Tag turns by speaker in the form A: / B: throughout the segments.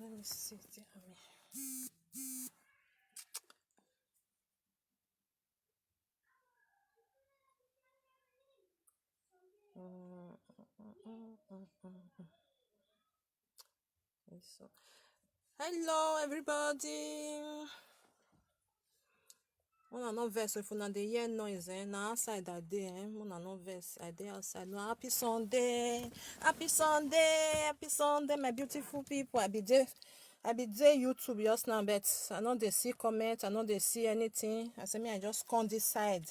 A: Let me see. So, hello everybody. Mona no verse if una dey hear noise, na outside I dey, Mona no verse, I dey outside. No, happy Sunday, happy Sunday, happy Sunday, my beautiful people. I be there YouTube just now, but I no dey see comment, I no dey see anything. I say me I just come this side.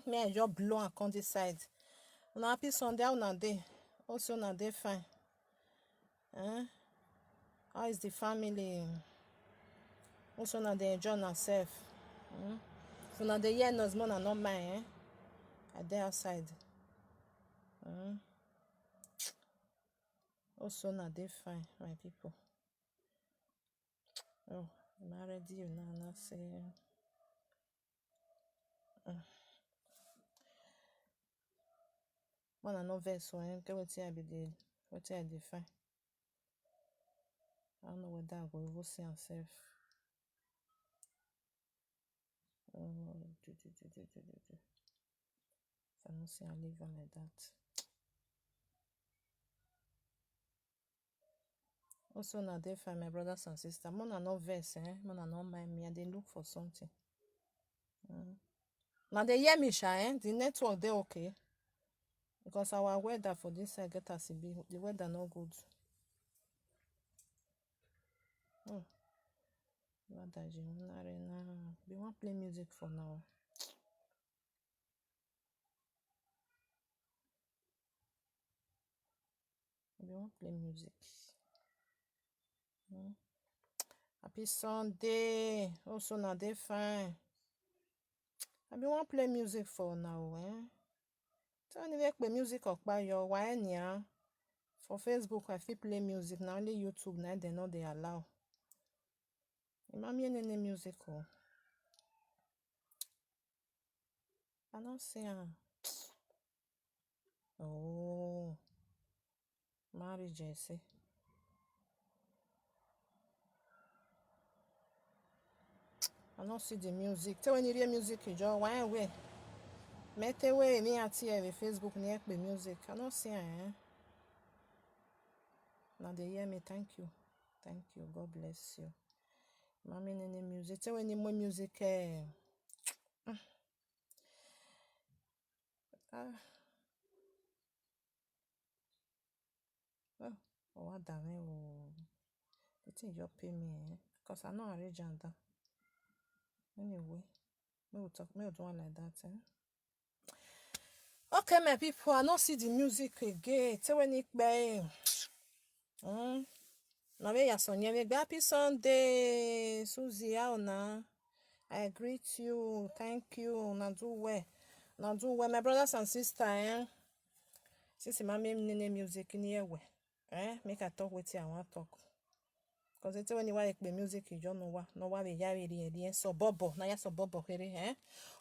A: Me I just blow and come this side. Una happy Sunday, how una dey? Also una dey fine. How is the family? Also una dey enjoy yourself. If una dey hear noise, Mona no mind, I dey outside. Also una dey fine, my people. Oh, I'm already you now say. Mona no vex so get wetin I dey find. I don't know whether I go even see myself. If I don't see I leave her like that. Also na dey fine, my brothers and sisters. Mona no vex, Mona no mind me. I dey look for something. Now they hear me, the network dey okay. Because our weather for this side get as it be. The weather no good. We want play music for now. We want play music. Happy Sunday. Also na dey fine. I be want play music for now, So anyway, play music or by your wine. For Facebook, I fit play music. Now only YouTube now they know they allow. Mommy any music oh. I don't see her. Oh, marriage, I say. I don't see the music. Tell when you hear music, you just why away. Mete away me at here with Facebook near the music. I don't see her. Now they hear me. Thank you. Thank you. God bless you. Mommy any music. Tell when you more music. What damn the thing you pay me, because I know arrange that. Anyway, me will do one like that, Okay, my people, I don't see the music again. Tell when it play. Now we are Sonia. Happy Sunday, Susie. How na? I greet you. Thank you. Now do well. My brothers and sisters, Since my name music in here, make I talk with you. I want to talk. Because it's when you want to play music, you don't know what. No what we are really. So bobo. Now you so bobo here,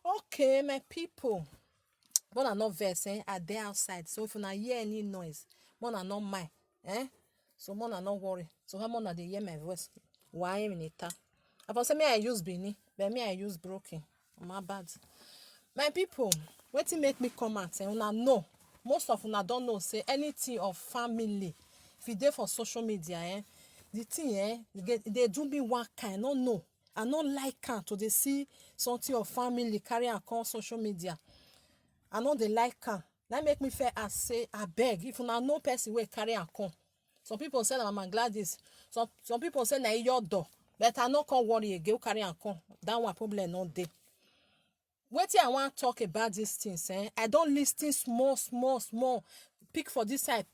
A: Okay, my people. But I not verse, are there outside. So if you not hear any noise, Mona not mind, So Mona not worry. So how Mona they hear my voice? Why in it? I say me I use Bini, but me I use broken. My bad. My people, what make me come out? Una know. Most of una don't know. Say anything of family. If you there for social media, the thing, they do me one kind. No, no. I not like to they see something of family carry and call social media. I know they like her. That make me feel as say I beg. If you know person will carry and come. Some people say I'm glad this. Some people say na your door. But I no come worry again carry and come. That one problem not there. Wetin I want to talk about these things, I don't listen small. Pick for this side.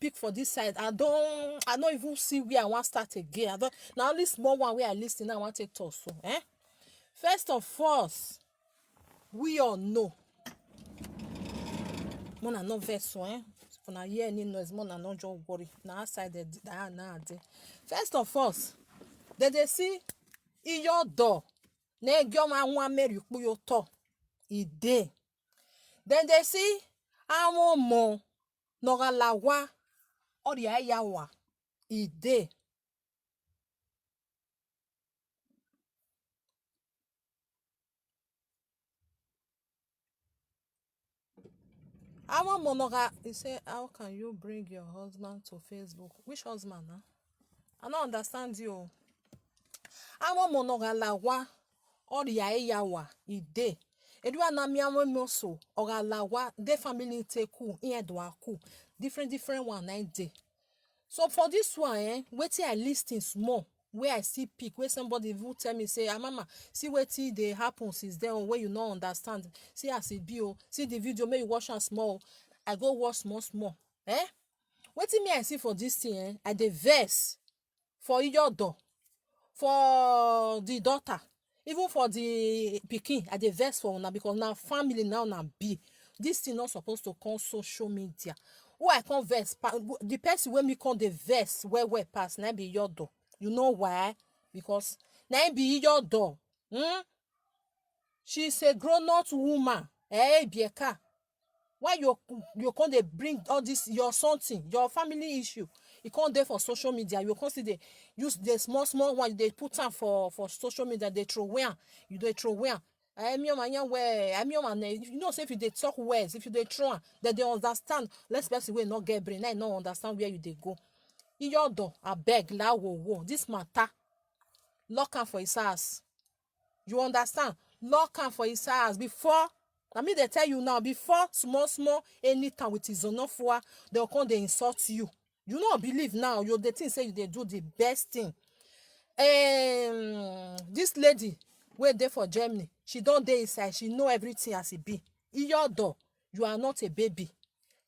A: I don't even see where I want to start again. Now only small one where I listen. I want to talk so. First of all, we all know. Mona no vex so, For na hear any noise, Mona no just worry. Na outside the First of all, they see your door. Ne gyo ma wan meri ku yo to. Ide. Then they see awon mo no galawa ori ayawa. Ide. I want monoga. He said, how can you bring your husband to Facebook? Which husband, huh? I don't understand you. I want monoga la wa. Or ya yawa ide. Edua na miawe moso. Or la wa. De family take ku. Iye do aku. Different one na ide. So for this one, wetin I listen small, where I see pick, where somebody will tell me, say, mama, see wetin dey happen since then, where you no understand. See as it be, see the video, make you watch am small. I go watch small. Wetin me I see for this thing, I dey vex for Iyodo, for the daughter, even for the pikin, I dey vex for una because na family now na be. This thing not supposed to come social media. Who I come vex, the person wey me come dey vex well pass na be Iyodo. You know why? Because na be Iyodo. She's a grown-up woman. Bieka. Why you come dey bring all this your something, your family issue? You come there for social media. You come see they use the small one. They put am for social media. They throw where you dey throw where. You know, say if you dey talk words, if you dey throw am, that they understand. Less person will not get brain. I no understand where you dey go. Iyodo, abeg, la wo. This matter, lock am for his house. You understand? Lock am for his house before. I mean, they tell you now, before small, anytime with his own for, they'll come, they insult you. You don't believe now. You the thing say they do the best thing. This lady, wait there for Germany. She don't dey inside. She know everything as it be. Iyodo, you are not a baby.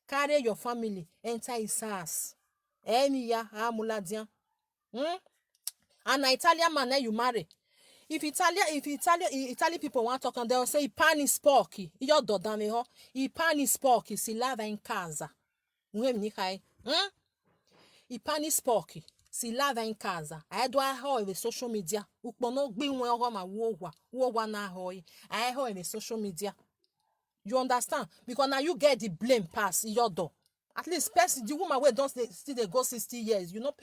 A: Carry your family, enter his house. Emiya, amuladian. And an Italian man you marry. If Italian people want to talk, and they'll say, I pani sporchi. Iyodo dame ho. I pani sporchi si lava in casa. I pani sporchi si lava in casa. I do a ho with social media. Ukpono gbi nwe ho ma wo na ho. I ho with social media. You understand? Because now you get the blame pass Iyodo. At least person the woman wey don still dey go 60 years. You know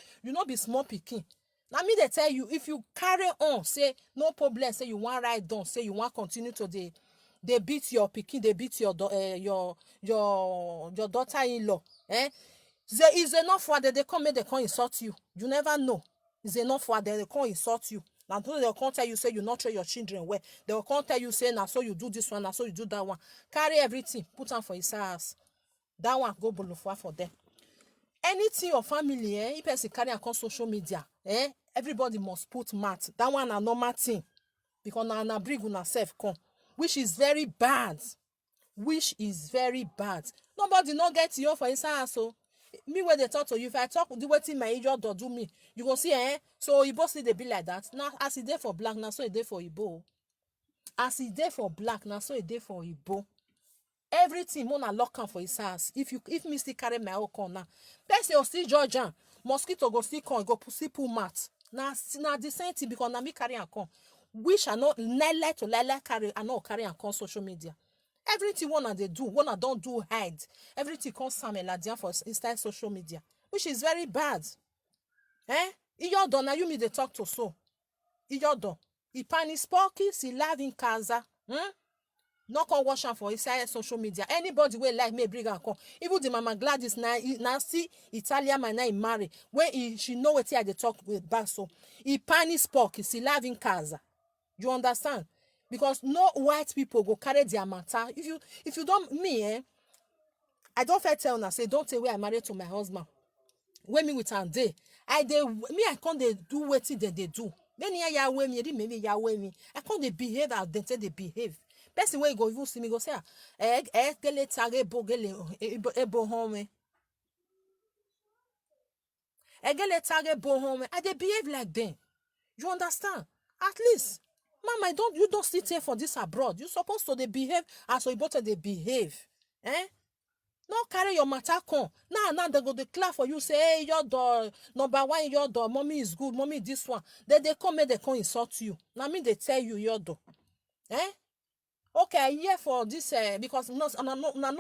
A: be small pikin. Now me they tell you, if you carry on, say no problem, say you want ride down, say you want continue to they beat your pikin, they beat your daughter-in-law. Is enough for that they come make they come insult you. You never know. Is enough for that they come insult you. Now they'll come tell you say you not train your children well. They'll come tell you say now so you do this one, now so you do that one. Carry everything, put on for his house. That one go bolofwa for them. Anything your family, if person carry on social media, everybody must put mat. That one a normal thing. Because na bring una self come. Which is very bad. Nobody not get you for his house. So me when they talk to you, if I talk the way my Iyodo do me, you go see, so Igbo still they be like that. Now as it there for black, now so it there for Igbo. As it there for black, now so it there for Igbo. Everything mona lock am for his house. If me still carry my own corner, person will still judge am. Mosquito go still come, go pussy pull mat. Na the same thing because na me carry am come. Which I not lie to carry, I not carry am come social media. Everything one they do, one don't do hide. Everything comes Sam Eladian for inside social media, which is very bad. Iyodo na you me they talk to so. Iyodo, I pani sporky, si live in casa. Not come watch am for inside social media. Anybody will like me bring am come. Even the Mama Gladys now see Italian man now marry. When she know what I dey talk with back so. He pani sporky, si live in casa. You understand? Because no white people go carry their matter. If you don't me, I don't fair tell una say don't tell where I married to my husband. When me with am day, I can't they do wetin they do. Many ya we me, maybe ya we me. I can't they behave as they say they behave. Person wey go even see me go say, gele tage bo gele ebo home. Gele tage bo home. I they behave like them. You understand? At least. Mama, you don't sit here for this abroad. You're supposed to they behave as so important they behave. Not carry your matter come. Now they go declare for you, say, hey, your door, number one, your door, mommy is good, mommy this one. Then they come and they come insult you. Now me they tell you your door. Okay, I hear for this because no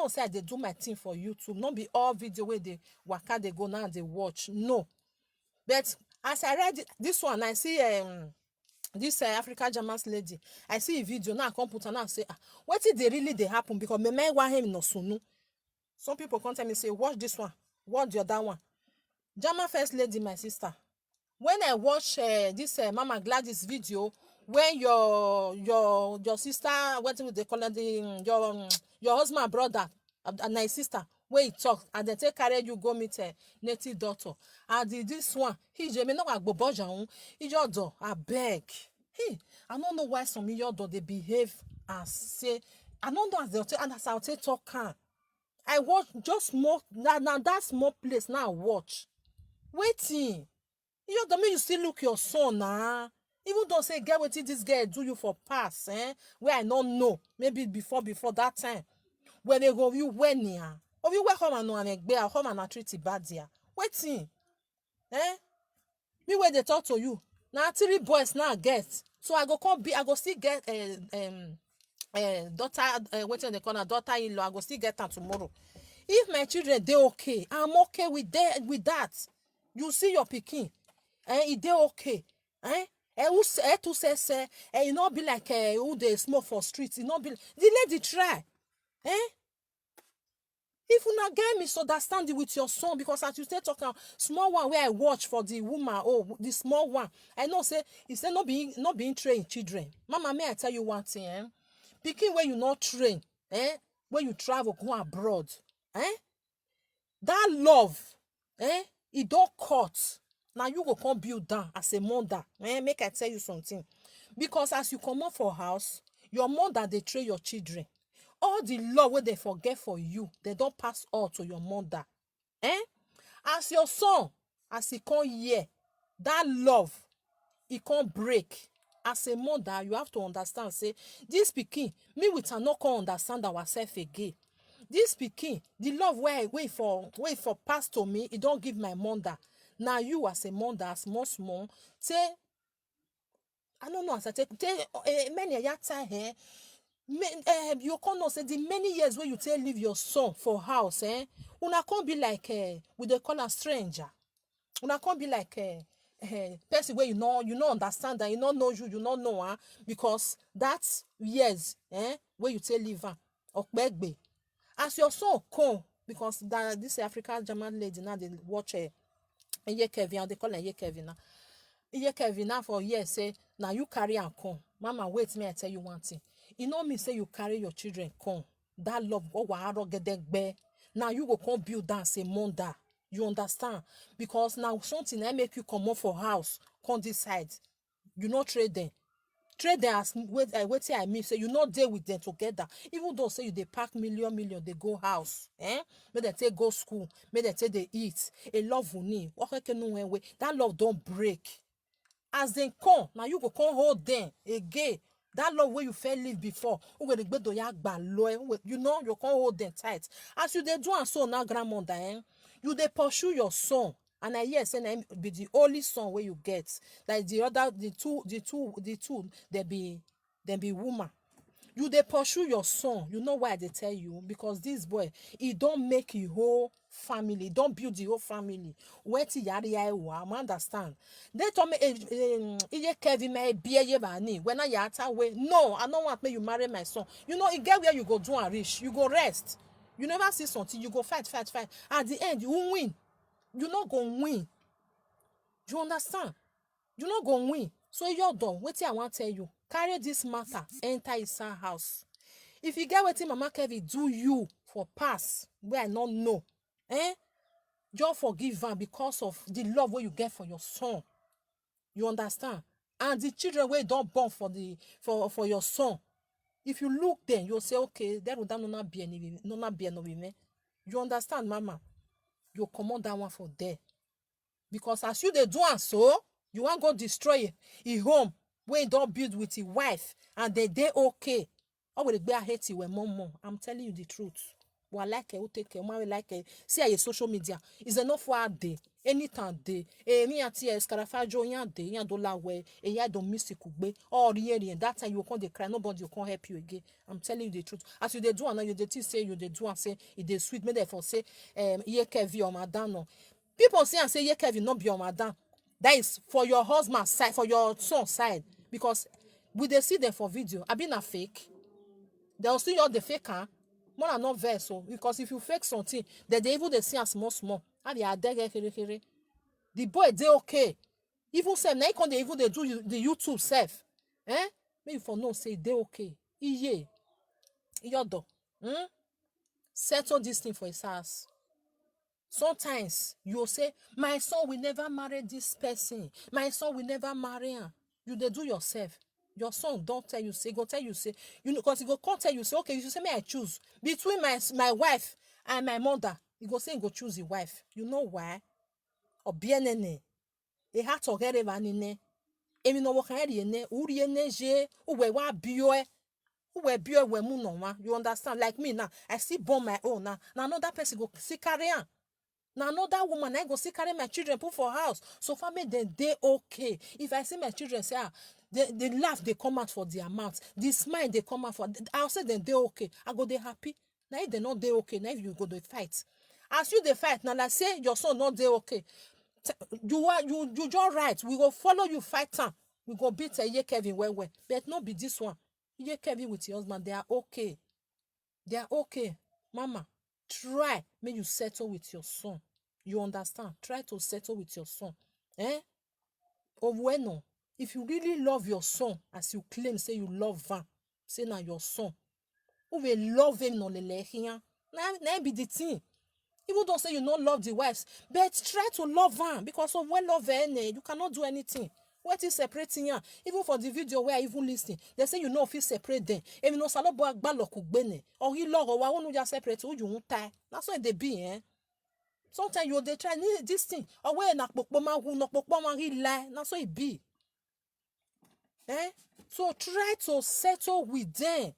A: say they do my thing for YouTube. Not be all video where they waka they go now they watch. No. But as I read this one, I see this African German's lady. I see a video now. I come put her now say, what did they really they happen? Because me want him no sunu. Some people come tell me, say, watch this one, watch the other one. Jama first lady, my sister. When I watch this Mama Gladys video, when your sister, what do they call it, your husband brother and my sister, when he talk and they take carry you go meet a native doctor, and this one he just me no agbo boja he just do I beg. Hey, I don't know why some of your they behave as say I don't know as they and as I take talk can. I watch just small now that small place now I watch. Waiting. You don't mean you still look your son nah. Even don't say get wetin this girl do you for pass, where I don't know. Maybe before that time. When they go you when ya. Of you welcome and no and egbe come and treat it bad there. Waiting. Me where they talk to you. Now 3 boys now get. So I go still get daughter wetin they call her daughter-in-law. I go still get her tomorrow. If my children they okay, I'm okay with that. You see your pikin. E dey okay. Who to say e no be like who dey smoke for street. E no be the lady try. If una get misunderstanding with your son, because as you stay talking small one where I watch for the woman, the small one, I know say he say not being trained children. Mama, may I tell you one thing? Pikin where you not train, when you travel go abroad, that love, it don't cut. Now you go come build down as a mother. Make I tell you something. Because as you come out for house, your mother they train your children. All the love where they forget for you, they don't pass all to your mother. As your son, as he come here, that love, he can't break. As a mother, you have to understand, say, this pikin, me with her not can understand ourselves again. This pikin, the love where I wait for pass to me, it don't give my mother. Now you as a mother, small, say, I don't know as I take many a time here. You can't say the many years where you leave your son for house, una can't be like with the call a stranger. Una can't be like person where you know understand that you don't know you don't know her because that's years where you leave her or begbe. As your son come because that this African German lady now they watch Kevin, they call her Kevin now. Kevin now for years say now you carry and come. Mama, wait me I tell you one thing. You know me say you carry your children come. That love now you go come build dance a mother. You understand? Because now something I make you come up for house, come this side. You not trade them. Trade them as wait I mean say you not there with them together. Even though say you they pack million they go house. May they take go school, may they take they eat. A love will need. That love don't break. As they come, now you go come hold them again. That love where you fell live before, you know you can't hold them tight. As you they do and so now grandmother, you they pursue your son, and I hear say be the only son where you get. Like the other, the two, they be woman. You they pursue your son. You know why they tell you? Because this boy, he don't make a whole family, don't build the whole family. Where ti yari I understand. They told me Kevin may be when I yata way. No, I don't want me you marry my son. You know, it get where you go do and reach. You go rest. You never see something, you go fight. At the end, you won't win. You not gonna win. You understand? You not gonna win. So you're done. Wait I want to tell you. Carry this matter, enter Isa house. If you get wetin Mama Kevin do you for pass where I not know, just forgive her because of the love where you get for your son. You understand? And the children where don't born for your son. If you look then you'll say, okay, that would not be any. You understand, Mama? You command that one for there. Because as you they do and so, you want go destroy a home where don't build with your wife and they okay. I will be hate you when mom. I'm telling you the truth. Well, like it, take care. Like it. See your social media. It's enough for a day. Anytime day. Me at here, Scarafajo, yan day, yan dollar way, ya don't miss it. Or the that time you can't cry, nobody will help you again. I'm telling you the truth. As you they do, and you they say you they do and say it they sweet. Me therefore say, ye Kevin or madam no. People say and say ye Kevin not be your madam. That is for your husband's side, for your son's side. Because we they see them for video. I been a fake. They'll see all the faker. more than not vex. So because if you fake something, then they even they see as small. And they are there, the boy they okay. Even say now they even they do the YouTube self. Maybe for no say they okay. Iye. Yodo. Settle this thing for his house. Sometimes you'll say, my son will never marry this person. My son will never marry her. You they do yourself. Your son don't tell you, say, go tell you, say, you know, because he go can't tell you, say, okay, you should say, may I choose between my wife and my mother. He go say, he go choose the wife. You know why? Or bien nene. He had to get vanine. Emi no work ene, uri ene je, uwe wa bioe. Uwe bioe we mu no ma. You understand? Like me now, I still born my own now. Now another person go see carry on. Now another woman I go see carry my children put for house. So family they okay. If I see my children say the laugh they come out for their mouths, the smile they come out for, I'll say then they okay. I go they happy. Now if they not they okay, now if you go they fight. As you they fight, now like say your son not they okay. You just right. We go follow you fight time. We go beat Ye Kevin well. But not be this one. Ye Kevin with your husband, they are okay. They are okay. Mama, try may you settle with your son. You understand? Try to settle with your son. Or when if you really love your son, as you claim, say you love him, say now your son, who will love him no lele here. Now be the thing. Even don't say you don't love the wives, but try to love her because of when love her, you cannot do anything. What is separating you? Even for the video where I even listening, they say you know if you separate them. If you know salo bo agba lokugbene or he log or wa wonu just separate who you won't tie. That's why they be. Sometimes you they try this thing. Or where na pokpoma who no pokpoma he lie. That's why it be. So try to settle with them.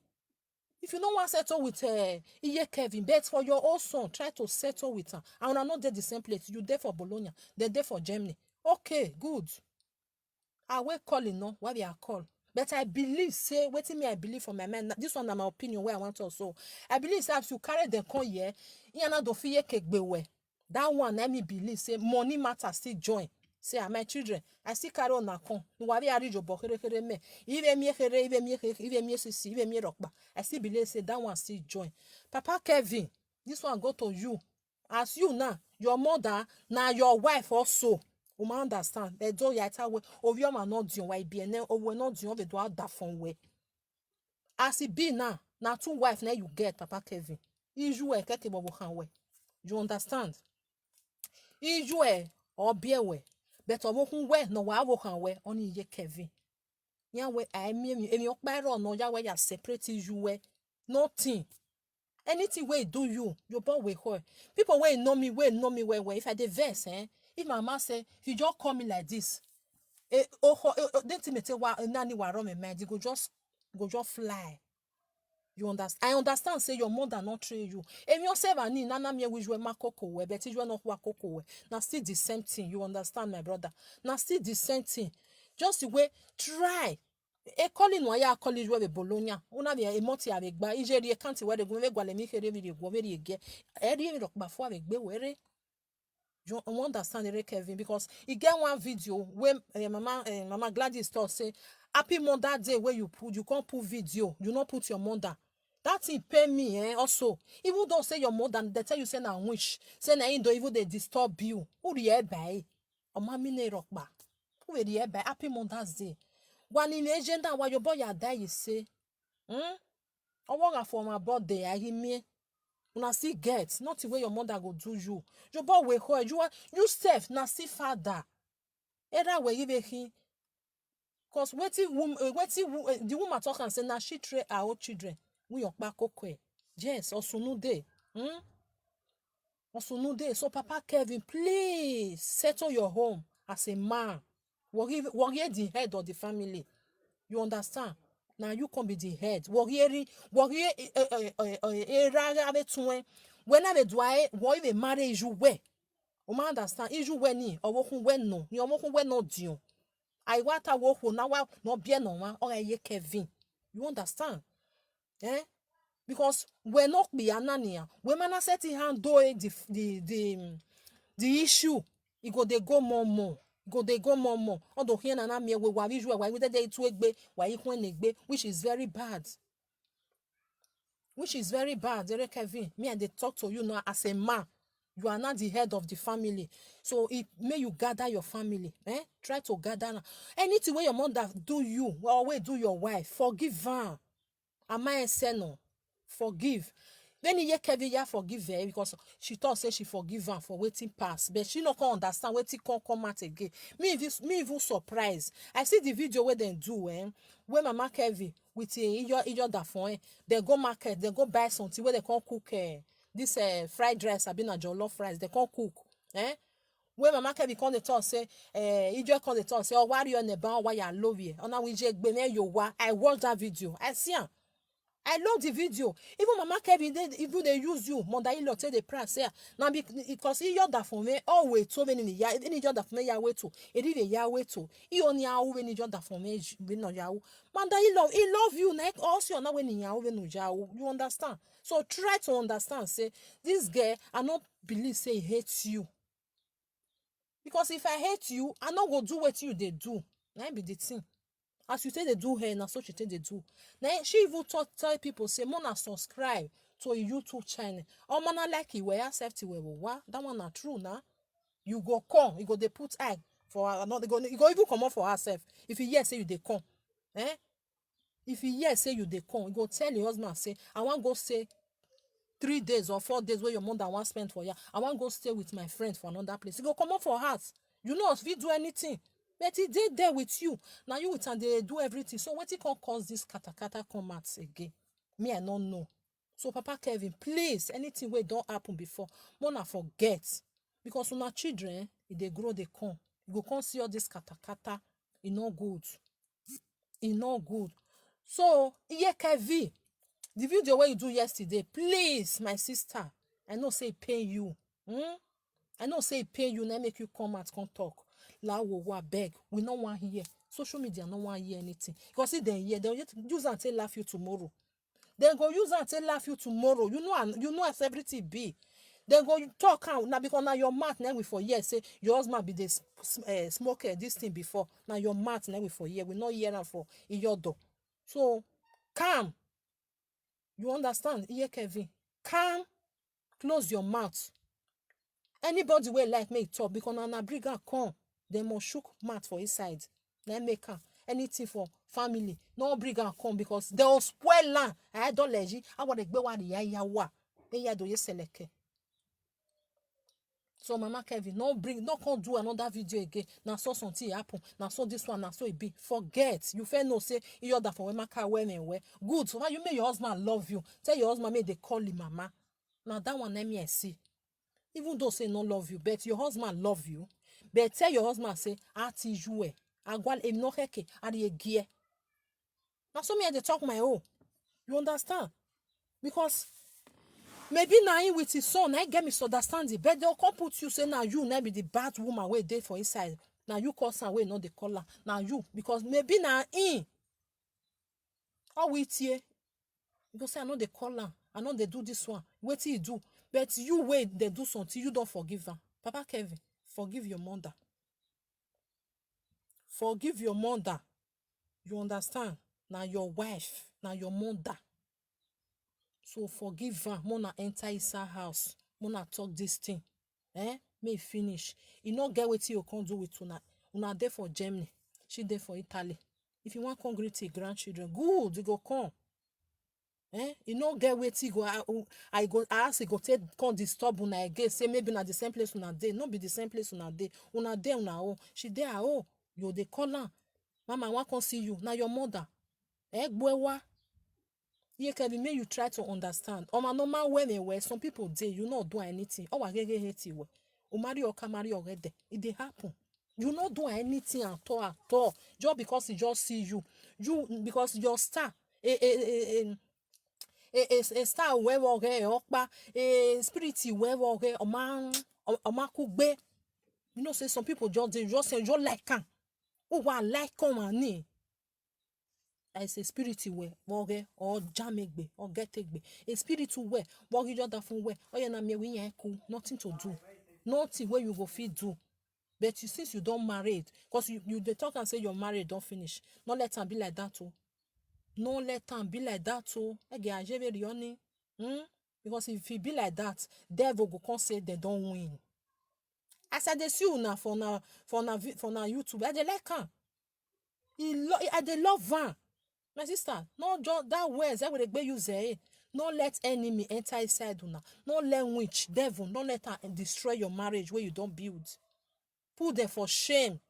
A: If you don't want to settle with Iye Kevin, but for your own son, try to settle with her. And I'm not there the same place. You there for Bologna, they're there for Germany. Okay, good. I will call you no, why we are call. But I believe, say, waiting me, I believe for my man. This one is my opinion where I want to also. I believe say if you carry them come here, you not do fear cake be. That one let me believe say money matter still join. Say my children, I see carry on account. No worry, I read your book. Me, even me, sisi, even me rockba. I still believe say that one still join. Papa Kevin, this one go to you. As you now, your mother, now your wife also. Uma understand? They do yata we. Ovio ma not dion why be ne. Owe not dion we do out that phone way. As it be now, now two wife now you get Papa Kevin. Iju e keke bobo hanwe. You understand? Iju e or be we. But owo we no wa wo hanwe oni Ye Kevin. Yan we I me emi okparo no ya we ya separate iju we. Nothing. Anything we do you born with her. People wey know me well. If I dey vex, if my mama say, if you just call me like this, nani wa run my mind, you go just fly. You understand? I understand. Say your mother not train you. If you say ani nana me we ma koko we, but you not wa koko we. Now still the same thing. You understand, my brother? Now still the same thing. Just the way try. Calling why college where Bologna. Una be a moti avec ba. Ijeri can't where the go le mi fere video go very again. Eri rock before avec be where. You understand the Kevin because he get one video where Mama Gladys thought say happy Mother Day where you can't put video. You not put your mother. That thing pay me also. Even don't say your mother, they tell you say na wish. Say na don't even they disturb you. Who the buy? O mami ne rock ba. Who the buy? Happy Mother's Day. One in agenda while your boy are die, you say, I want for my birthday, I hear me. Una still get, not the way your mother go do you. Your boy will hold you self, na see father. Either way, you he. Cause the woman talk and say, na she train our own children. We your back okay. Yes, also no day. Also no day. So Papa Kevin, please settle your home as a man. Worry the head of the family. You understand? Now you can be the head. Worry when I do I marry you where? O ma understand? You when ni or when no. You when no dio. I want to walk now no bien no one or Ye Kevin. You understand? Because we're not be anania. When man set in hand do the issue, it go they go more. They go more. Although here na me we why we dey to egbe, why you when egbe, which is very bad. which is very bad. Kevin, me and they talk to you now as a man. You are not the head of the family. So it may you gather your family. Try to gather now. Anything where your mother do you, or where do your wife, forgive her. Am I say no? Forgive. Then you Kevin, yeah, forgive her because she thought say she forgive her for waiting past, but she not can understand waiting can come out again. Me even surprised. I see the video where they do, where Mama Kevin with your that phone, they go market, they go buy something where they can cook this fried rice, I been a jollof rice, they can cook, when Mama Kevin come the talk say, ijo come the talk say, oh, why you on the bound, why you love you? And now we just I watch that video, I see her. I love the video. Even Mama Kevin, even they use you. Mother in law tell the prayer say now because he your that for me always so many ya any your that for me Yahweh too. It is Yahweh too. He only Yahweh when your that for me be no Yahweh. Mother in law, he love you like also not when Yahweh no Yahweh. You understand? So try to understand. Say this girl, I not believe say he hates you. Because if I hate you, I not go do what you they do. That be the thing. As you say they do her, na so she say they do. Now she even tell people say, "Mona subscribe to a YouTube channel. Oh, man, like it where safety where what that one not true now. You go come, you go they put eye for another. You go even come up for herself. If you hear say you they come, if you hear say you they come, you go tell your husband say, I want go stay 3 days or 4 days where your mother want spend for you. I want go stay with my friend for another place. You go come up for heart. You know if you do anything. But he did there with you. Now you with and they do everything. So what it can cause this kata come out again? Me, I don't know. So Papa Kevin, please, anything where don't happen before, Mona forget. Because when our children, if they grow, they come. You go come see all this kata, it no good. It no good. So, yeah, Kevin, the video where you do yesterday, please, my sister, I know say pain you. I know say pain you, now make you come out, come talk. La wo beg. We no want hear. Social media no want hear anything. Because if they hear, they'll use and say laugh you tomorrow. They go use and say laugh you tomorrow. You know as everything be. They go talk out now because now your mouth now we for years say your husband be this smoker this thing before. Now your mouth now we for year. We not hear that for in your door. So calm. You understand? Here, Kevin. Calm. Close your mouth. Anybody will like me talk because na bring her come. They must shook mouth for his side. Then make her anything for family. No bring her come because they will spoil land. I don't let you. I want to go one ya wa. They ya do you select. So Mama Kevin, no come do another video again. Now so something happen. Now so this one, now so it be. Forget. You fair no say you that for when where. Good. So why you make your husband love you? Tell your husband make they call him mama. Now that one let me see. Even though say no love you, but your husband love you. But tell your husband say ati jouer. Agwal em no heke adi egie. Now so me they talk my own. You understand? Because maybe now he with his son, I get misunderstanding. But they'll come put you say now you now be the bad woman where they for inside. Now you call some way not the color. Now you because maybe now in. How we here? You go say I know the color. I know they do this one. Wait till you do. But you wait, they do something, you don't forgive her. Papa Kevin, forgive your mother. Forgive your mother. You understand? Now your wife, now your mother. So forgive her. Mona enter inside house. Mona talk this thing. May finish. You not get what you can do with una. Una there for Germany. She there for Italy. If you want to greet your grandchildren, good, you go come. You no get wetin go I go ask you go take come disturb una again say maybe na the same place una dey no be the same place una dey una own she dey her own you dey call am mama I wan come see you na your mother gbewa here Kevin make you try to understand oma normal well some people dey you no do anything owa gege hate we o marry oka marry orede e dey happen you no do anything at all just because he just see you because your star a star wherever okpa a spirit wherever omakugbe you know say some people just say just like am wa like come ani I say spirit where or jamegbe or getegbe a spirit where you just that from where oh na me we yan cool nothing to do nothing where you go fit do but you since you don't married because you dey talk and say you're married don't finish not let am be like that too. No let am be like that too. Ege ajebe rioni. Because if e be like that, devil go come say they don't win. As I dey see una for na YouTube, I dey like am. I dey love am. My sister, no just that words that would be use eh. No let enemy enter inside una. No let witch, devil, no let her destroy your marriage where you don't build. Put them for shame.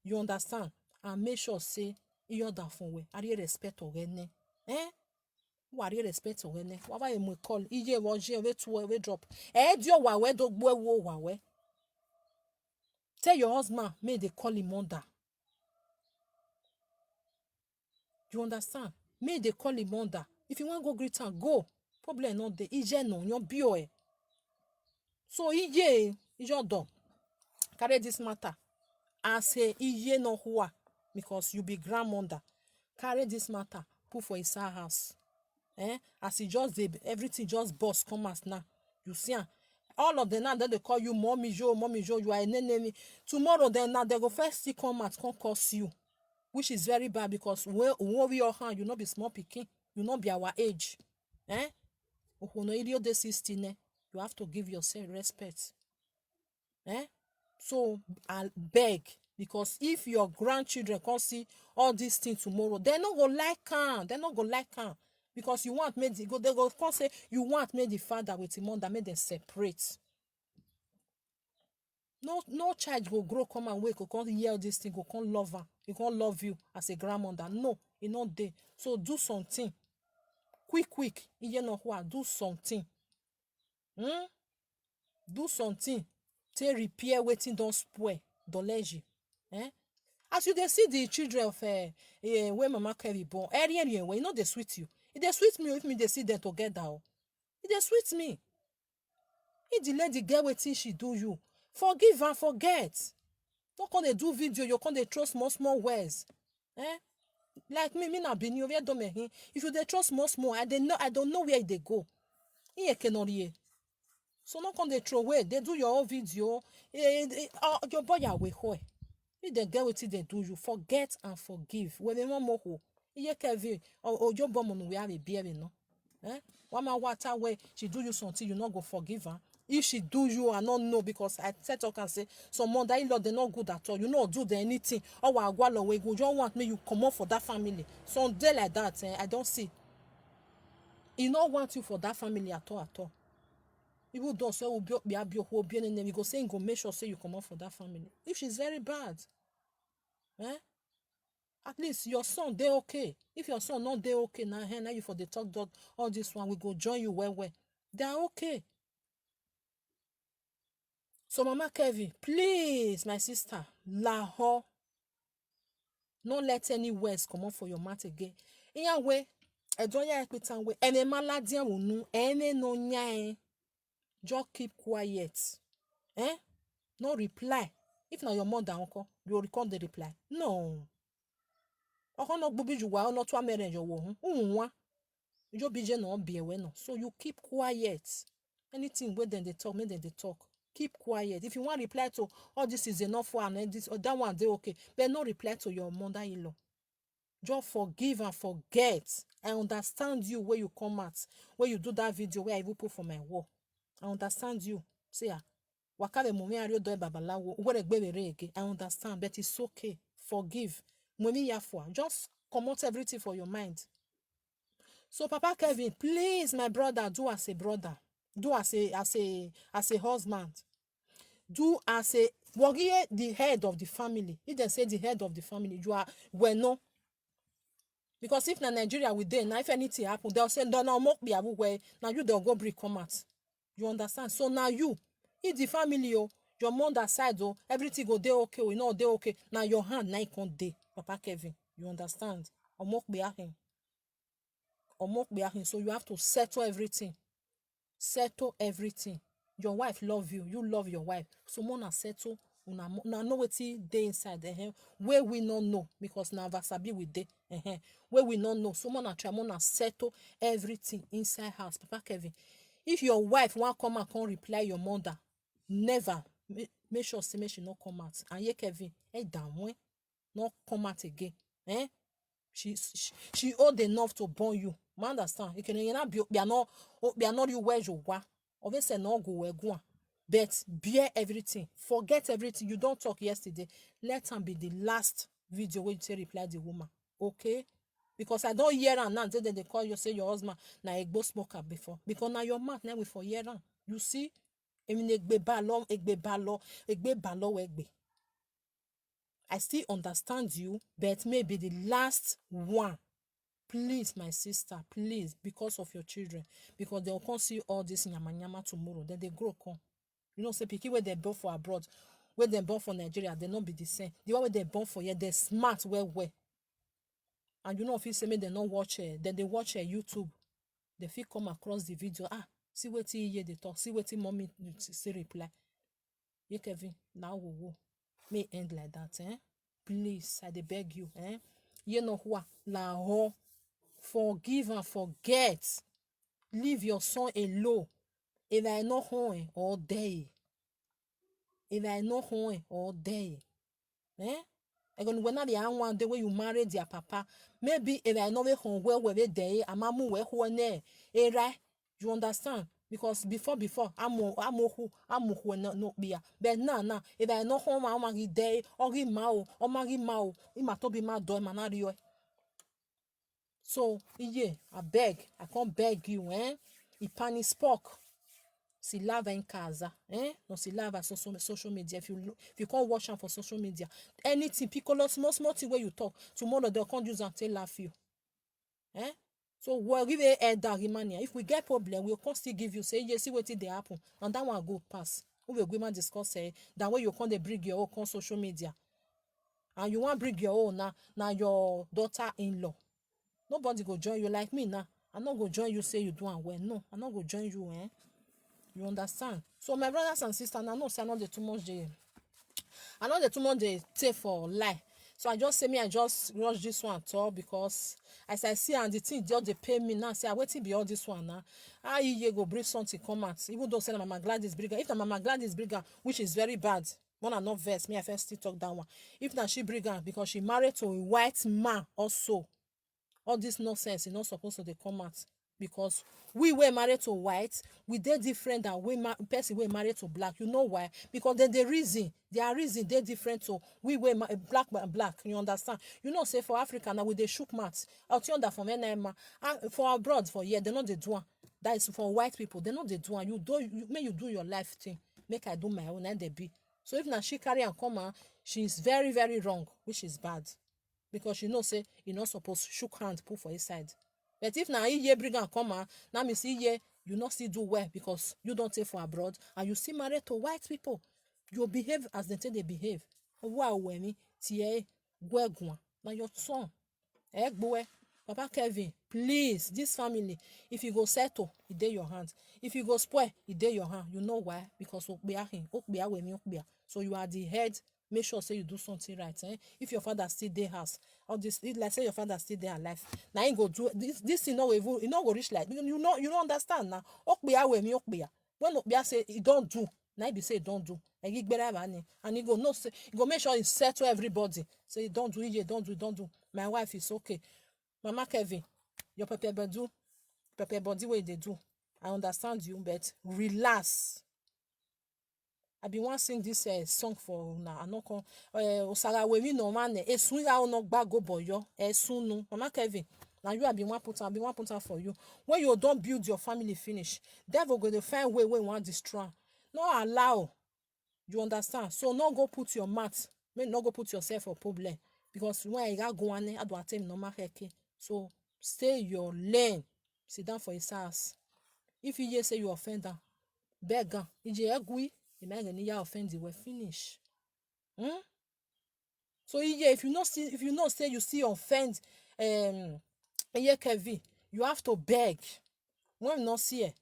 A: You understand? And make sure say you da for we. Are you respect ogene? Are you respect ogene? What you may call iye waje we to we drop. Dio wa we do gbo wo wa we. Tell your husband may they call him mother. You understand? May they call him mother. If you want to go greet her, go. Problem not there. Ije no, your bio. So ije do. Carry this matter. And say ije no hua. Because you be grandmother. Carry this matter. Put for his house. As he just did, everything just bust come as now. You see all of them now they call you mommy Joe, you are an enemy. Tomorrow then now they go first still come out, come curse you. Which is very bad because when we your hand, you not be small picking, you not be our age. You have to give yourself respect. So I beg, because if your grandchildren can't see all these things tomorrow, they're not gonna like am. They're not gonna like am. Because you want made they go come say you want made the father with the mother made them separate. No child go grow come and wake, go come hear this thing, go come love her, he can't love you as a grandmother. No, it not there. So do something. Quick, you know what? Do something. Do something. Take repair waiting don't spoil. Don't let you. As you dey see the children of when Mama Kevin born, area when you know they sweet you. It dey sweet me if me they see them together. It dey sweet me. If the lady get waiting she do you, forgive and forget. Don't come they do video, you come they trust small words. Like me na be new if you dey trust small, I don't know where they go. So not come they throw away. They do your own video. Your boy away hoe. If they get what they do, you forget and forgive. When they want more, you Kevin or your bomb we have a beer, no. One man water where she do you something, you not go forgive her. If she do you, I not know because I set up and say some mother-in-law they're not good at all. You not do the anything. Oh, I go away. You don't want me, you come up for that family. Some day like that, I don't see. He not want you for that family at all. People don't say we go say go make sure say you come out for that family. If she's very bad, at least your son they okay. If your son not they okay now you for the talk dog all this one we go join you well. They are okay. So Mama Kevin, please my sister, Lahore, not let any words come out for your mouth again. In your way, I don't ya way. Ene maladia unu ene no nya. Just keep quiet. No reply. If not your mother, uncle, you record the reply. No. Not bubi juwa, not to marriage your woman. You be no be away no. So you keep quiet. Anything where then they talk, make them they talk. Keep quiet. If you want to reply to all this is enough for and this or that one, they okay. But no reply to your mother-in-law. Just forgive and forget. I understand you where you come at. Where you do that video where I even put for my wall. I understand you. See ya. I understand, but it's okay. Forgive. Just come out everything for your mind. So Papa Kevin, please, my brother, do as a brother. Do as a husband. Do as a the head of the family. If they say the head of the family, you are no. Because if na Nigeria we dey, now if anything happen, they'll say no be where now you they'll go bring come out. You understand? So now you, if the family, your mother side, everything go dey okay, we know dey okay. Now your hand now can't dey, Papa Kevin. You understand? So you have to settle everything. Settle everything. Your wife love you. You love your wife. So mona settle. Una know wetin dey inside. Where we not know because na vasabi we dey. Where we not know. So mona try mona settle everything inside house, Papa Kevin. If your wife want come and come reply your mother, never. Make sure say she not come out. And ye Kevin, not come out again. She old enough to born you. Ma understand? You can be not you where you wa. Obviously no go where go. But bear everything. Forget everything. You don't talk yesterday. Let am be the last video where you say reply the woman. Okay? Because I don't hear am now. They call you say your husband na egbo smoker before. Because now your mouth now we for hear am. You see? Egbe balo. I still understand you, but maybe the last one. Please, my sister, please, because of your children, because they'll come see all this nyama tomorrow. Then they grow come. You know, say picky where they born for abroad, where they born for Nigeria, they not be the same. The one where they born for here, they're smart well. And you know, if you say me they not watch it, then they watch YouTube. They feel come across the video. See what he they talk, see what mommy say reply. Yeah, Kevin, now wo may end like that, eh? Please, I beg you, eh? You know what? Now, forgive and forget. Leave your son alone. If I know home all day. If I know home all day. Eh? Again, when I one day when you married their papa, maybe if I know home well where day, I'm where who right? You understand? Because before I'm who no be. But now if I know home I'm a day or mao it might be my door manario. So yeah, I beg, I can't beg you, eh? Ipani spoke. Si lava in casa, eh? No si lava social media. If you can't watch them for social media, anything piccolo small thing where you talk, tomorrow they'll come use and tell laugh you. Eh? So we'll give a Darimania. If we get problem, we'll come still give you say yes, see what they happen, and that one go pass. We will go and discuss that way you can't bring your own social media. And you want bring your own now your daughter-in-law. Nobody go join you like me now. I'm not go join you say you doing well. No, I'm not go join you, eh? You understand? So my brothers and sisters, I know say I know the too much they take for lie. So I just say me I just rush this one at all because as I see and the thing just they pay me now. Say I waiting be all this one now. How you go bring something come out? Even though say Mama Gladys Brigger, if the Mama Gladys Brigger, which is very bad, one and not verse me I first still talk that one. If na she Brigger because she married to a white man also. All this nonsense is not supposed to they come out because we were married to white, we did different than person we married to black. You know why? Because then their reason they different to we were black. You understand? You know, say for Africa now with the shook mats out yonder from NMA and for abroad for they not the do. That is for white people. They not the do. You do your life thing. Make I do my own and they be. So if now she carry and come out, she is very, very wrong, which is bad. Because you know say you not supposed to shook hand put for his side. But if now ye bring and come out, now me see ye you not still do well because you don't take for abroad and you still married to white people. You behave as they say they behave. Wow, me tie gwegwa. Now your son. Boy, Papa Kevin, please, this family, if you go settle, it dey your hand. If you go spoil, it dey your hand. You know why? Because so you are the head. Make sure say you do something right. Eh? If your father still there house, all this, like say your father still there alive. Now you go do this thing no even you not go reach like you don't understand now. When Okbia say he don't do, now he say don't do. And he go no say he go make sure he settle everybody. Say don't do it, don't do. My wife is okay. Mama Kevin, your pepper body way they do. I understand you, but relax. I been want sing this song for now. I not come. Osara we no man. Esun ya no gbago boyo. Esun no. Mama Kevin. Now you have been one put for you. When you don't build your family finish, devil go to find way want destroy. No allow. You understand? So no go put your mouth. May not go put yourself for problem because when I got go on, I do attempt no matter. So stay your lane. Sit down for his house. If you say you offend her, beg her. Ije you offend you, we finish. So if you not say you still offend Kevin, you have to beg. When you not see it,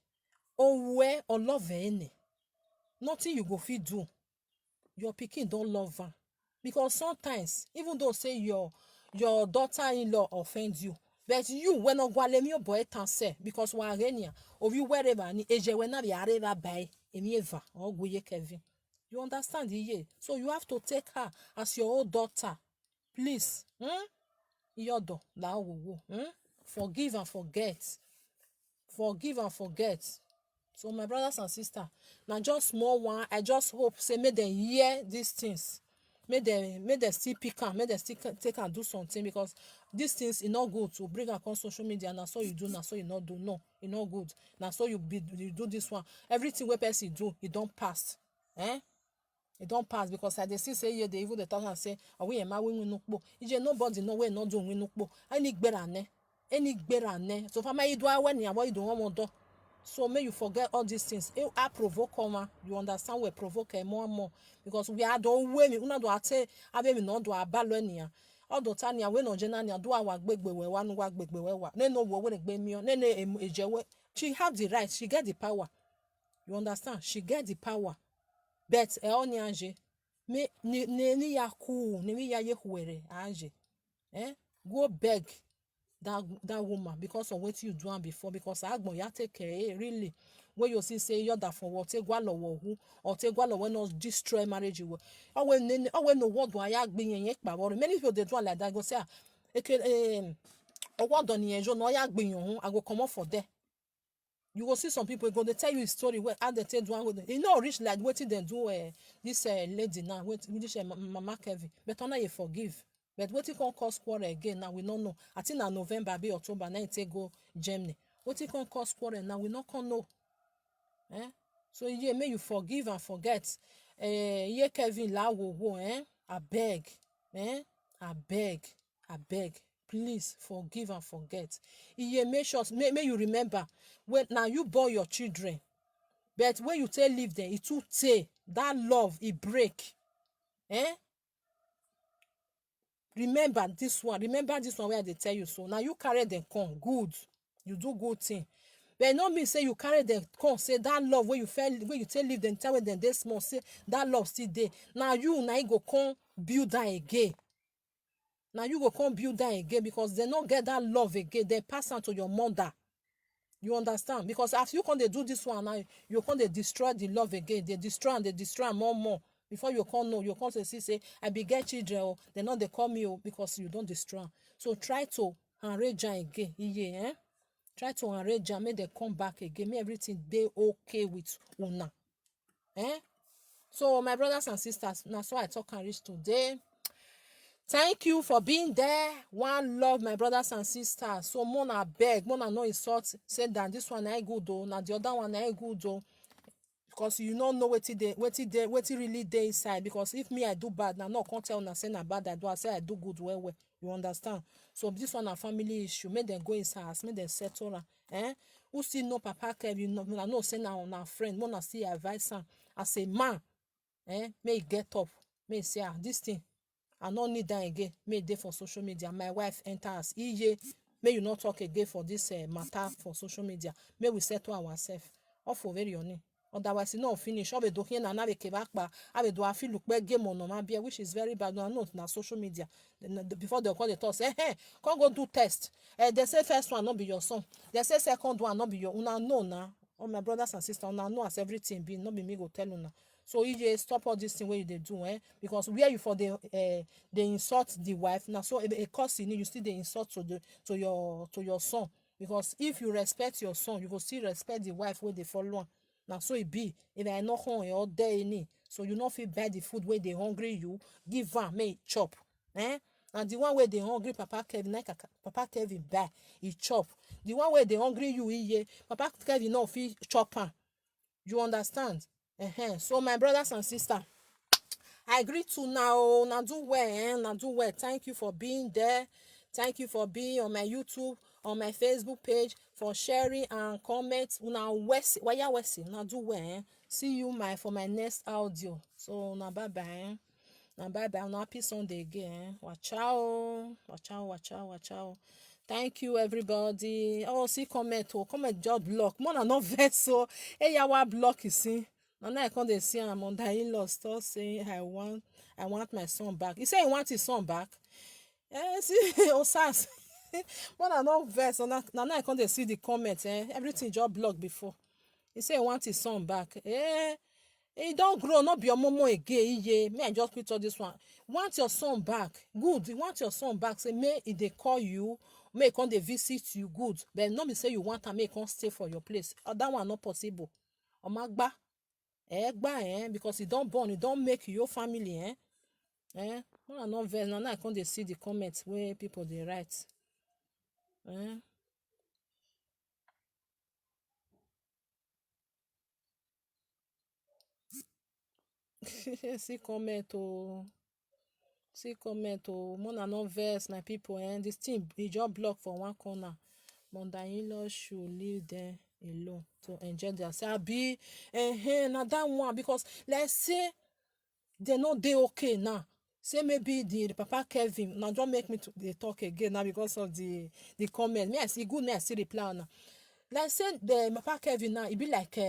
A: or where or love any. Nothing you go fit do. Your pikin don't love her. Because sometimes, even though say your daughter-in-law offends you, but you when no go let me boy say because we are or you wherever ni eje when na be areva by emieva or go Kevin. You understand the so you have to take her as your own daughter. Please, yodo la wo Forgive and forget. Forgive and forget. So my brothers and sisters, now just small one, I just hope say make them hear these things. Make them still pick am, make them still take and do something, because these things e no good to bring am on social media. Na so you do, na so you not do. No, e no good. Na so you do this one. Everything wey person do, e don pass. E don pass, because I dey see say here they even dey talk and say we ema we winukpo. Ije nobody know we not do winukpo. Any gbera ne. So for me you do awe ni awo you do one do. So may you forget all these things. I provoke ma. You understand we provoke more and more, because we are do we me una do ate abe mi no do abalo eniyan. All the time we no jena ni do awa gbegbe we wa nu wa gbegbe we wa. Ne no wo we gbe mi o. Ne ejewe. She have the right. She get the power. You understand? She get the power. But oni anje me ni ya ku ni ya ye huere anje. Go beg that woman because of what you do am before, because agbon ya take care really when you see say you that for what take gwa lowo hu or take gwa lowo no destroy marriage you always no what do I gbin yen pa worry. Many people they do like that go say what do ni enjo no ya gbin hu I go come up for there. You go see some people go they tell you a story where how they take do one with you know rich like wetin dem do this lady now with this Mama Kevin, but now you forgive. But wetin come cause quarrel again now we no know. I think na November be October now it take go Germany. Wetin come cause quarrel now we no can know. So yeah, may you forgive and forget. Yeah, Kevin la wo I beg. I beg. Please forgive and forget. Yeah, make sure may you remember when now you born your children. But when you tell leave them, it too say that love it break. Remember this one where they tell you so. Now you carry them come good. You do good thing. But not mean say you carry them come say that love where you tell leave them tell them they small say that love still there. Now you go come build that again. Now you go come build that again, because they don't get that love again. They pass on to your mother. You understand? Because after you come they do this one now, you come they destroy the love again. They destroy more. Before you come know, you come to say I be get children, they know they call me because you don't destroy. So try to enrage again. Yeah, Try to enrage and make them come back again. Make everything be okay with una. So my brothers and sisters, that's why I talk and reach today. Thank you for being there. One love, my brothers and sisters. So mona beg, mona no insult. Say that this one ain't good though, now the other one ain't good though. Because you don't know what it really dey inside. Because if me I do bad, now no can't tell una say na bad I do. I say I do good well. You understand? So this one a family issue. Make them go inside house, make them settle her. Who still know Papa Kev? You know say now na friend. Mona still advise am as a man. May he get up. May say this thing. I don't need that again. May dey for social media. My wife enters. May you not talk again for this matter for social media. May we settle ourselves. Off for very honest. Otherwise, no finish. Obe do here na be kebakba. Abe do afi look back game on my beer, which is very bad. No, not na social media. Before they call the toss, come go do test. They say first one not be your son. They say second one not be your. Una know na. All my brothers and sisters, una know as everything be. Not be me go tell una. So you stop all this thing where they do, because where you for they insult the wife now. So a cause you still the insult to your son, because if you respect your son, you will still respect the wife where they follow. Now so it be if I not hungry all day any, so you not feel buy the food where they hungry you give them make chop, and the one where they hungry Papa Kevin buy he chop. The one where they hungry you Papa Kevin no feel chop. You understand? So my brothers and sisters, I agree to now do well. Thank you for being there. Thank you for being on my YouTube, on my Facebook page, for sharing and comments. Now do well. See you for my next audio. So now bye bye. Now bye bye. Now happy Sunday again. Watch out. Thank you everybody. Oh, see comment just block. More not vex so. Hey, our block you see. Now I come they see I'm on the in-law start saying I want my son back. He say he want his son back. See Osas. When I not vex, now I come they see the comments. Everything just blocked before. He say he want his son back. He don't grow, not be your momo again. May I just quit all this one. Want your son back. Good. You want your son back. Say may they call you make come dey visit you good, but no be say you want am make come stay for your place. That one not possible. Omagba, because e don born, e don make your family, Una no vex. Now I come dey see the comments where people dey write. See comment oh, Mona no vex na people, this thing e just block for one corner. Mother-in-law should leave them alone to enjoy themselves. Abi, na that one, because let's say they no dey okay now. Say maybe the papa Kevin now don't make me to dey talk again now because of the comment. Me I see good, me I see reply now. Let's say the papa Kevin now, it be like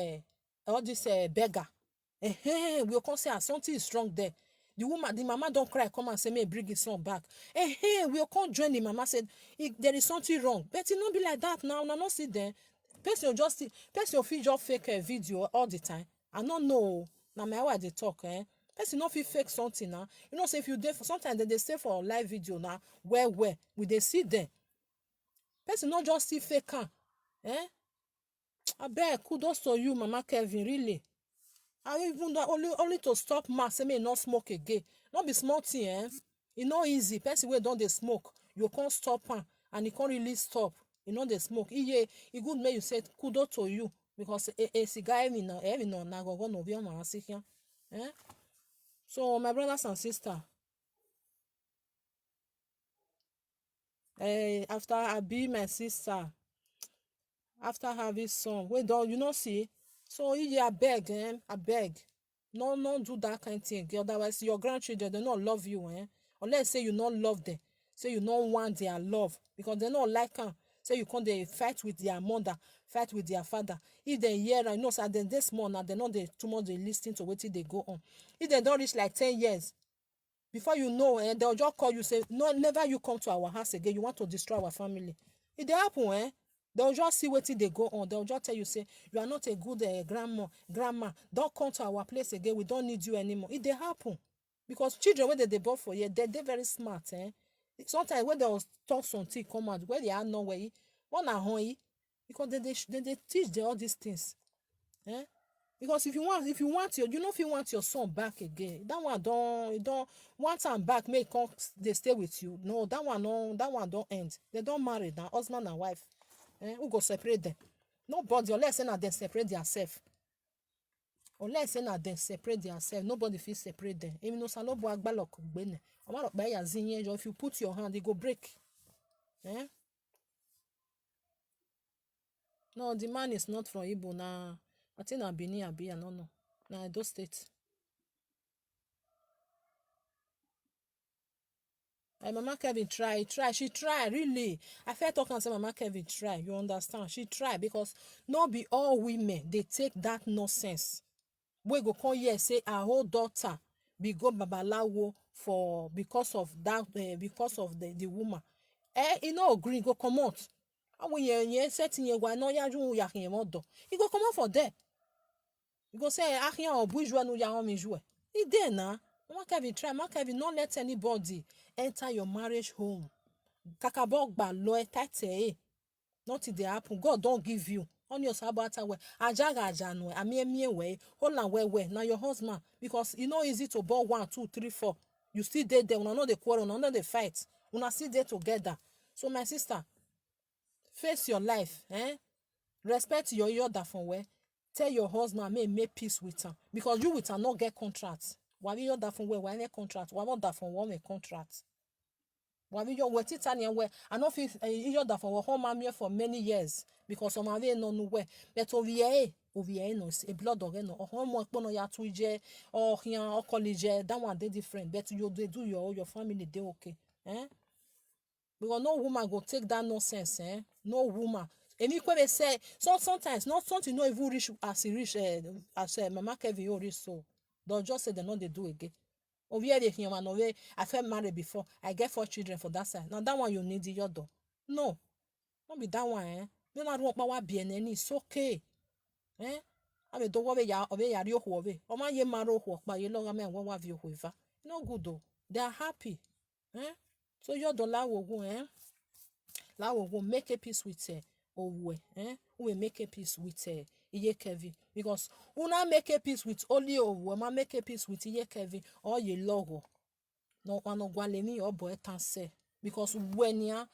A: all this beggar. We can say something is wrong there. The mama don't cry, come and say, may bring his son back. We can't join the mama said, there is something wrong. But it not be like that now. Now not see there. Person feel just fake a video all the time. I don't know. Now my way they talk, Person not feel fake something now. You know, say if you there for sometimes they stay for live video now, where we they see them. Person not just see fake can, I beg, kudos to you, Mama Kevin, really. I even only to stop mass, say me not smoke again. Not be small thing, It not easy. Person wey don dey smoke, you can't stop am, and you can't really stop. You know they smoke. It good make you say kudos to you, because a cigar every no na go no be on my here. So my brothers and sisters, after I be my sister, after having son, we don't you know see. So I beg, I beg. No do that kind of thing. Otherwise, your grandchildren, they not love you, Unless say you not love them. Say you not want their love. Because they not like them. Say you can't they fight with their mother, fight with their father. If they hear, I know, so then this morning, they know they too much they listen to what they go on. If they don't reach like 10 years, before you know, they'll just call you, say, no, never you come to our house again. You want to destroy our family. If they happen, they'll just see what they go on. They'll just tell you, say, you are not a good grandma. Don't come to our place again. We don't need you anymore. If they happen. Because children, when they born for you, they're very smart. Sometimes when they'll talk something, come out, where they are no way, one are home, because they teach them all these things. Because if you want you know if you want your son back again, that one don't want time back, make come they stay with you. No, that one don't end. They don't marry now, husband and wife. Who go separate them? Nobody, unless say na them separate themselves. Unless say na them separate themselves, nobody feel separate them. Even no salobo agbalok gbene. If you put your hand, it go break. No, the man is not from Igbo na. I think na Benin abi, I don't know. Na Edo State. Mama Kevin she try, really. I felt talk and say Mama Kevin try, you understand? She try, because not be all women, they take that nonsense. We go come here say our whole daughter be go babalawo for because of that, because of the woman. You know agree, go come out. When you setting you no ya ju ya kin modo. You go come out for there. You go say ahian or bourgeois no ya on me joue. He there na. Mama Kevin try, Mama Kevin not let anybody enter your marriage home. Kakabog ba lo etate. Nothing dey happen. God don't give you. On your sabata way. Ajaga ajanwe. Amie way. Hold on way. Now your husband. Because you know easy to born 1, 2, 3, 4. You still there. Una know the quarrel. Una know the fight. Una still there together. So my sister, face your life. Respect your other from where. Tell your husband may make peace with her. Because you with her not get contract. Why you that from where? Why any contract? Why not that from one contract? Why you were Titanian where I don't feel you that from home here for many years because of my no where. But over here no a blood or no or homework no ya twije or here or college that one they different. But you they do your family they okay. Because no woman go take that nonsense. No woman. And if they say sometimes not something no even reach as he reach as Mama Kevin you reach so. They'll just say they know they do again. Over here, they man over I felt married before. I get 4 children for that side. Now that one you need the other. No, not be that one. You not want power be any. It's okay. I mean, don't worry. Ya rio huove. O ma ye maro huok ba ye long ame wa view huiva. No good though. They are happy. So you don't lie wo go. Now we will make a peace with Owe. We will make a peace with Iyekevi. Because una make a peace with only Owe, ma make a peace with Iyekevi or ye logo. No one gwaleni or boy can say. Because when ya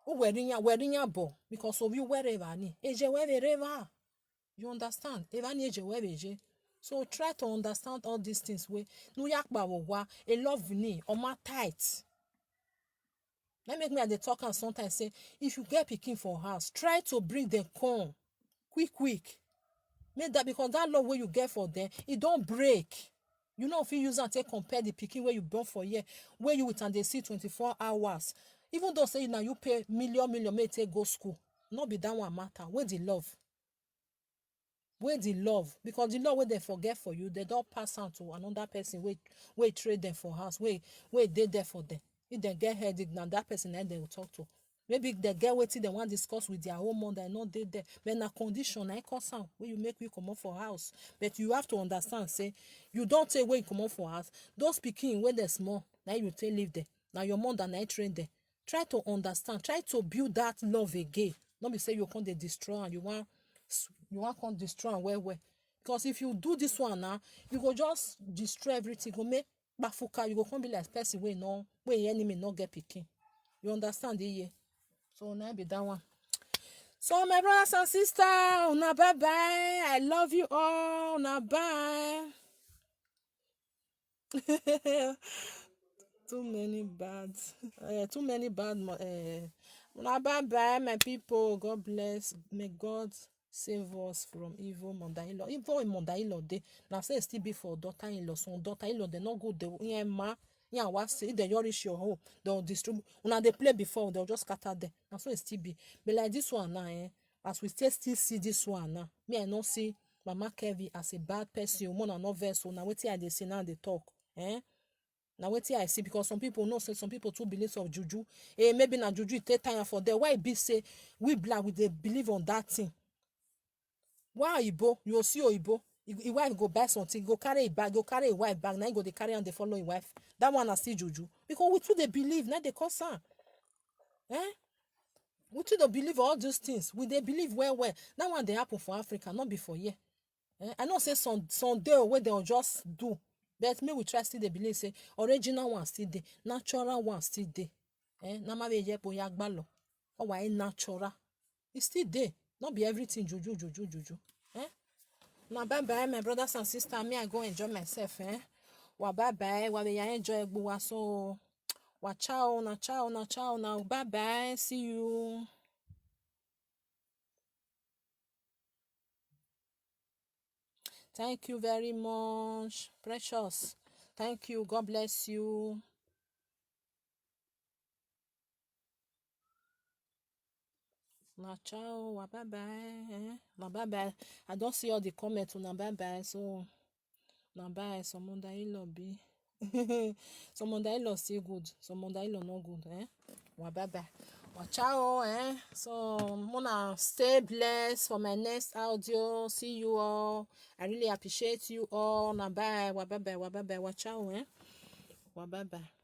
A: wearing ya bo, because of you wherever ni. Eje wherever. You understand? Even eje wherever. So try to understand all these things. We no yakba wa a love ni or ma tight. That make me at the talk and sometimes say, if you get pikin for house, try to bring them come quick. Make that because that love where you get for them, it don't break. You know if you use and take compare the pikin where you born for year, where you with and they see 24 hours. Even though say now you pay million may take go school. Not be that one matter. Where the love? Where the love? Because the love where they forget for you, they don't pass on to another person where trade them for house, where they there for them. If they get headache now, that person then they will talk to. Maybe they get waiting, they want to discuss with their own mother and not they there. But in a condition, I call some where you make you come up for house. But you have to understand, say, you don't say where you come up for house. Those speaking where they're small, now you tell live there. Now your mother now train there. Try to understand, try to build that love again. Not be say you can't destroy and you want can't destroy and where. Because if you do this one now, you go just destroy everything. Go make bafuka, you go come be like person where no where your enemy not get picking. You understand the So now be that one. So my brothers and sisters, una bye bye. I love you all. Una bye. Too many bad. Too many bad. Una bye bye, my people. God bless. May God save us from evil mother-in-law. Evil mother-in-law, they now say still be for daughter-in-law. So daughter-in-law, they not good. They what say they you reach your home, they'll distribute. When they play before, they'll just scatter there. That's what it still be. But like this one now, as we still see this one now, me I not see Mama Kevi as a bad person. More than no verse. So now what I they say now they talk. Now what I see because some people know say some people too believe of juju. Maybe na juju it take time for them. Why it be say we black we they believe on that thing. Why Ibo? You see Ibo. Your wife go buy something, go carry a bag, go carry a wife bag. Now you go they carry and they follow your wife. That one I see juju because we too they believe. Now they cause her. We too they believe all those things. We they believe well. That one they happen for Africa, not before here. I know say some day where they'll just do. But me we try still they believe say original one still there, natural one still there. Na ma be je po ya gba lo. O wa natural. It's still there. Not be everything juju. Now bye bye my brothers and sisters. Me I go enjoy myself. Wa bye bye. Wa be ya enjoy egbuwa so. Wa ciao now. Bye bye. See you. Thank you very much, precious. Thank you. God bless you. Na ciao. Bye bye. Na bye bye. I don't see all the comments. Na bye bye. So na bye. Some mother-in-law be. Some mother-in-law still good. Some mother-in-law not good. Wa bye bye. Wa ciao. So Mona stay blessed for my next audio. See you all. I really appreciate you all. Na bye. Wa bye bye. Wa bye bye. Wa ciao. Wa bye bye.